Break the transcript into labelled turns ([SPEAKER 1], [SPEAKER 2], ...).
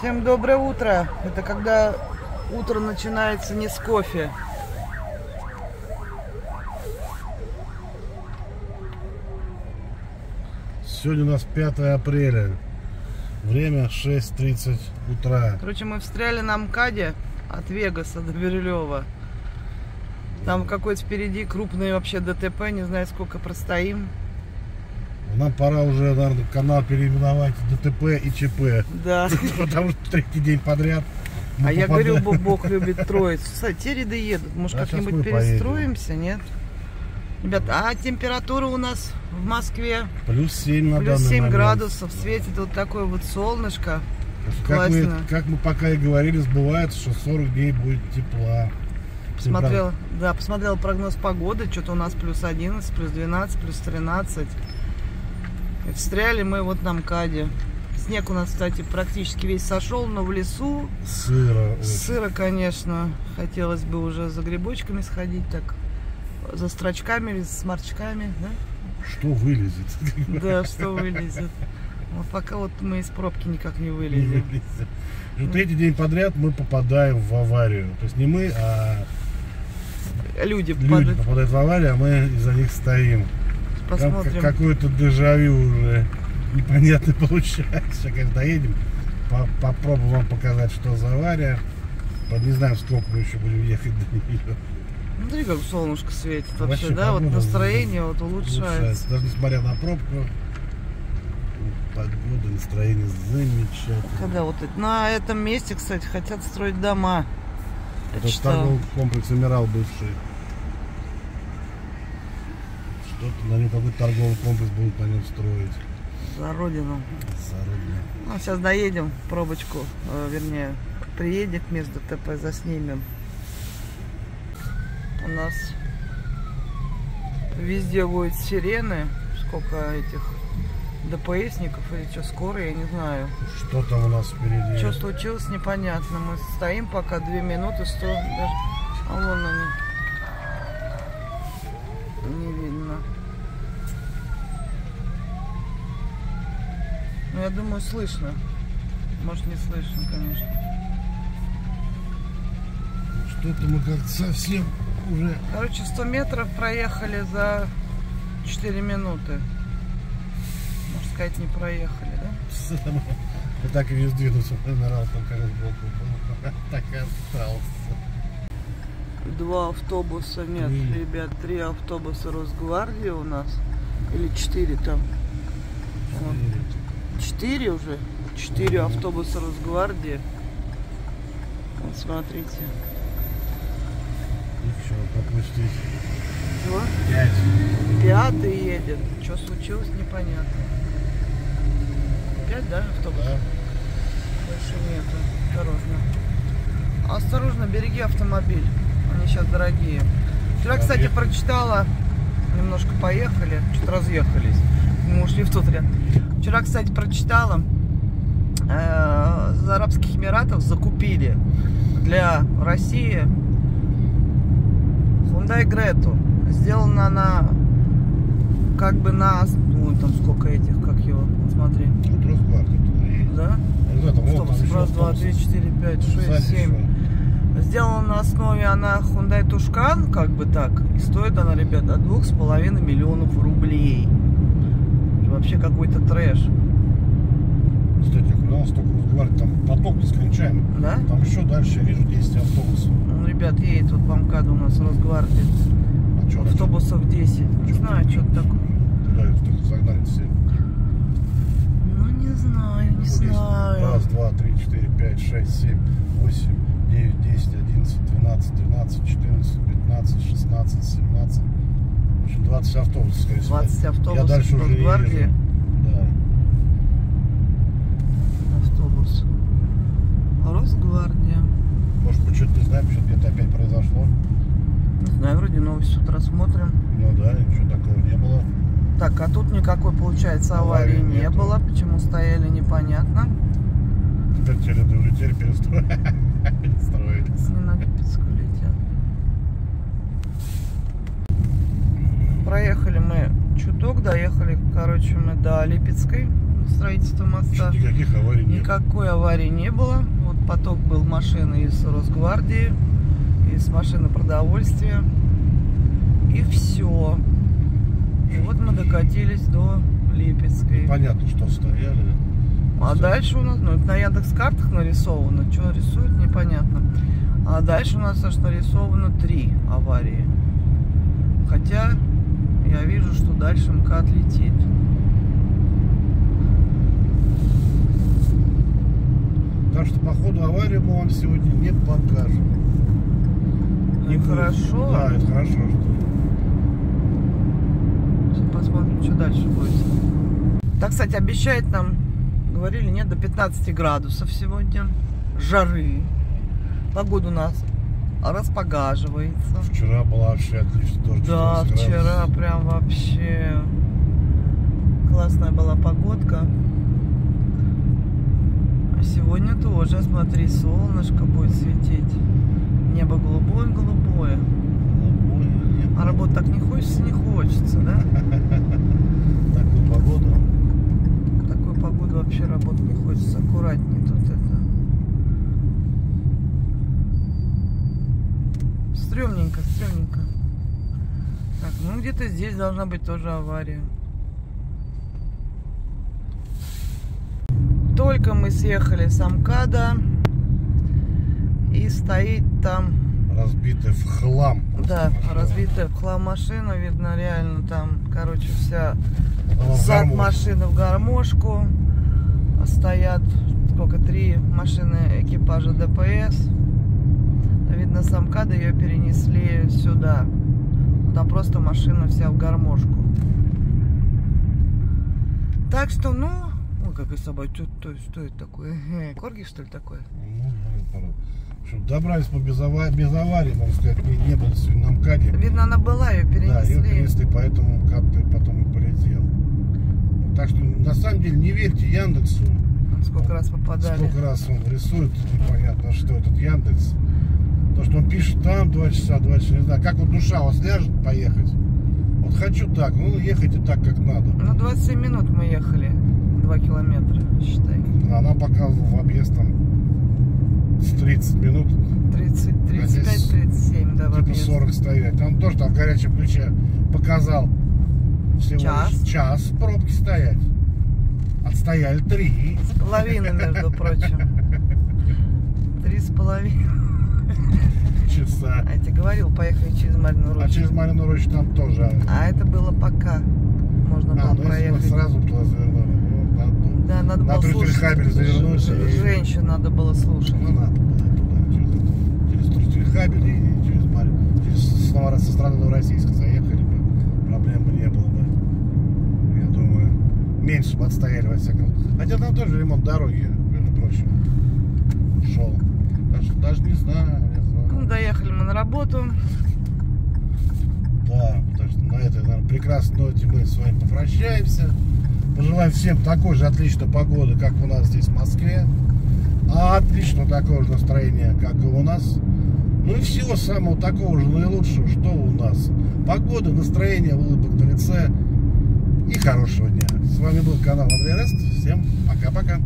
[SPEAKER 1] Всем доброе утро. Это когда утро начинается не с кофе.
[SPEAKER 2] Сегодня у нас 5 апреля. Время 6:30 утра.
[SPEAKER 1] Короче, мы встряли на МКАДе от Вегаса до Бирюлева. Там какой-то впереди крупный вообще ДТП, не знаю, сколько простоим.
[SPEAKER 2] Нам пора уже, наверное, канал переименовать ДТП и ЧП.
[SPEAKER 1] Да.
[SPEAKER 2] Потому что третий день подряд.
[SPEAKER 1] А я говорю, Бог любит троицу. Кстати, те ряды едут. Может, как-нибудь перестроимся, нет? Ребят, а температура у нас в Москве
[SPEAKER 2] плюс 7 на
[SPEAKER 1] плюс
[SPEAKER 2] данный
[SPEAKER 1] 7
[SPEAKER 2] момент.
[SPEAKER 1] Светит вот такое вот солнышко.
[SPEAKER 2] Как мы пока и говорили, сбывается, что 40 дней будет тепла.
[SPEAKER 1] Посмотрела прогноз погоды. Что-то у нас плюс 11, плюс 12, плюс 13. И встряли мы вот на МКАДе. Снег у нас, кстати, практически весь сошел, но в лесу сыро, конечно. Хотелось бы уже за грибочками сходить, так, за строчками, за сморчками, да?
[SPEAKER 2] Что вылезет?
[SPEAKER 1] Да, что вылезет. Но пока вот мы из пробки никак не вылезем.
[SPEAKER 2] Третий день подряд мы попадаем в аварию. То есть не мы, а
[SPEAKER 1] люди
[SPEAKER 2] попадают в аварию, а мы из-за них стоим.
[SPEAKER 1] Посмотрим.
[SPEAKER 2] Какое-то дежавю уже непонятно получается. Когда доедем, попробуем вам показать, что за авария. Не знаю, сколько мы еще будем ехать до нее.
[SPEAKER 1] Смотри, как солнышко светит вообще, да? Вот настроение вот улучшается.
[SPEAKER 2] Даже несмотря на пробку, погода, настроение замечательное.
[SPEAKER 1] Когда вот на этом месте, кстати, хотят строить дома.
[SPEAKER 2] Это торговый комплекс «Эмирал» бывший. Что-то на нем, какой-то торговый комплекс будут на нем строить.
[SPEAKER 1] За родину.
[SPEAKER 2] За родину.
[SPEAKER 1] Ну, сейчас доедем, пробочку, вернее, приедет между ТП, заснимем. У нас везде будет сирены. Сколько этих ДПСников или что, скоро, я не знаю.
[SPEAKER 2] Что там у нас впереди?
[SPEAKER 1] Что случилось, непонятно. Мы стоим пока 2 минуты, что даже... А вон они. Не видно. Ну, я думаю, слышно. Может, не слышно, конечно.
[SPEAKER 2] Что-то мы как-то совсем уже...
[SPEAKER 1] Короче, 100 метров проехали за 4 минуты. Можно сказать, не проехали, да?
[SPEAKER 2] Мы так и не сдвинулся. Эмирал там как сбоку. Так и остался.
[SPEAKER 1] 2 автобуса, нет, ребят, 3 автобуса Росгвардии у нас. Или 4 там. 4 уже. 4 автобуса Росгвардии. Вот смотрите.
[SPEAKER 2] Еще пропустить.
[SPEAKER 1] Чего?
[SPEAKER 2] 5.
[SPEAKER 1] 5-й едет. Что случилось, непонятно. 5, да, автобус?
[SPEAKER 2] Да.
[SPEAKER 1] Больше нету. Осторожно. Осторожно, береги автомобиль. Они сейчас дорогие. Вчера, кстати, прочитала. Немножко поехали. Что-то разъехались. Мы ушли в тот ряд. Вчера, кстати, прочитала. Из Арабских Эмиратов закупили для России Hyundai Грету. Сделана она как бы на... Ну, там сколько этих, как его, смотри.
[SPEAKER 2] Вот Росгвардия туда едет.
[SPEAKER 1] Да? Автобус. Раз, два, три, 4, 5, 6, 7. Сделана на основе она Hyundai Tucson, как бы так. И стоит она, ребята, от 2,5 миллионов рублей. И вообще какой-то трэш.
[SPEAKER 2] Кстати, у нас только Росгвардия, там поток нескончаемый.
[SPEAKER 1] Да?
[SPEAKER 2] Там еще дальше я вижу 10 автобусов.
[SPEAKER 1] Ну, ребят, едет вот по МКАДу у нас Росгвардия. Автобусов 10. Не знаю, что это такое.
[SPEAKER 2] Куда их загнали все?
[SPEAKER 1] Ну, не знаю, не знаю.
[SPEAKER 2] Раз, два, три, 4, 5, 6, 7, 8, 9, 10, 11, 12, 13, 14, 15, 16, 17. В общем, 20 автобусов, скорее всего.
[SPEAKER 1] 20 автобусов.
[SPEAKER 2] Я дальше уже не езжу. Да.
[SPEAKER 1] Автобус. Росгвардия.
[SPEAKER 2] Может, мы что-то не знаем, что где-то опять произошло.
[SPEAKER 1] Не знаю, вроде новости с утра смотрим.
[SPEAKER 2] Ну да, ничего такого не было.
[SPEAKER 1] Так, а тут никакой, получается, аварии не было. Почему стояли, непонятно.
[SPEAKER 2] Теперь те ряды улетели, перестроились.
[SPEAKER 1] Не на Липецкую летят. Проехали мы чуток, доехали, короче, мы до Липецкой, строительства моста.
[SPEAKER 2] Никаких аварий нет.
[SPEAKER 1] Никакой аварии не было. Вот поток был машины из Росгвардии, из машины продовольствия. И все. И вот мы докатились до Липецкой.
[SPEAKER 2] Понятно, что стояли.
[SPEAKER 1] А дальше у нас, ну это на Яндекс.Картах нарисовано, что рисует, непонятно. А дальше у нас аж нарисовано 3 аварии. Хотя я вижу, что дальше МКАД летит.
[SPEAKER 2] Так что по ходу аварии мы вам сегодня не покажем.
[SPEAKER 1] Ну, хорошо.
[SPEAKER 2] Да, это хорошо.
[SPEAKER 1] Сейчас посмотрим, что дальше будет. Так, кстати, обещает нам, говорили, нет, до 15 градусов сегодня. Жары. Погода у нас распогаживается.
[SPEAKER 2] Вчера была вообще отлично. Тоже
[SPEAKER 1] да, вчера прям вообще классная была погодка. А сегодня тоже, смотри, солнышко будет светить. Небо голубое-голубое. А работать так не хочется, да?
[SPEAKER 2] Такую погоду.
[SPEAKER 1] Такую погоду вообще работать не хочется. Аккуратнее тут это. Стрёмненько. Так, ну где-то здесь должна быть тоже авария. Только мы съехали с МКАДа, и стоит там...
[SPEAKER 2] Разбитая в хлам.
[SPEAKER 1] Да,
[SPEAKER 2] машина.
[SPEAKER 1] разбитая в хлам машина. Видно, реально там, короче, вся зад
[SPEAKER 2] гармошку.
[SPEAKER 1] машины в гармошку. Стоят, сколько, 3 машины экипажа ДПС. Видно, с МКАДа ее перенесли сюда. Там просто машина вся в гармошку. Так что, ну... Ой, какая собака. Что это такое? Корги, что ли, такое?
[SPEAKER 2] Чтобы добрались мы без аварии, можно сказать, не было сегодня на МКАДе.
[SPEAKER 1] Видно, она была, ее перенесли.
[SPEAKER 2] Да, ее перенесли, поэтому МКАД потом и полетел. Так что, на самом деле, не верьте Яндексу.
[SPEAKER 1] Сколько раз попадали.
[SPEAKER 2] Сколько раз он рисует, непонятно, что этот Яндекс. То, что он пишет там 2 часа, не знаю, как вот душа у вас ляжет поехать. Вот хочу так, ну ехайте так, как надо.
[SPEAKER 1] Ну, 27 минут мы ехали, 2 километра, считай.
[SPEAKER 2] Она показывала в объезд там с 30 минут.
[SPEAKER 1] 35-37, да, в
[SPEAKER 2] Типа
[SPEAKER 1] объезд.
[SPEAKER 2] 40 стоять. Там тоже там в горячем ключе показал всего лишь час в пробке стоять. Отстояли 3.
[SPEAKER 1] С половиной, между прочим. 3,5
[SPEAKER 2] часа.
[SPEAKER 1] А я тебе говорил, поехали через Марину Рощу.
[SPEAKER 2] А через Марину Рощу там тоже.
[SPEAKER 1] А это было пока. Можно было
[SPEAKER 2] ну
[SPEAKER 1] проехать.
[SPEAKER 2] если мы сразу туда завернули. Ну, надо было.
[SPEAKER 1] Да, надо было слушать.
[SPEAKER 2] Трюфельхабель завернуть.
[SPEAKER 1] Женщин надо было слушать.
[SPEAKER 2] Ну, надо было туда. Через Трюфельхабель и через Марину. Со стороны Новороссийска заехали бы. Проблем бы не было бы. Я думаю, меньше бы отстояли во всяком. Хотя там тоже ремонт дороги, между прочим, шел. Даже не знаю.
[SPEAKER 1] Ну, доехали мы на работу.
[SPEAKER 2] Да, так что на этой, наверное, прекрасной ноте мы с вами попрощаемся. Пожелаем всем такой же отличной погоды, как у нас здесь в Москве. А отлично такое же настроение, как и у нас. Ну и всего самого такого же наилучшего, что у нас. Погода, настроение, улыбок на лице и хорошего дня. С вами был канал Андрей Рест. Всем пока-пока.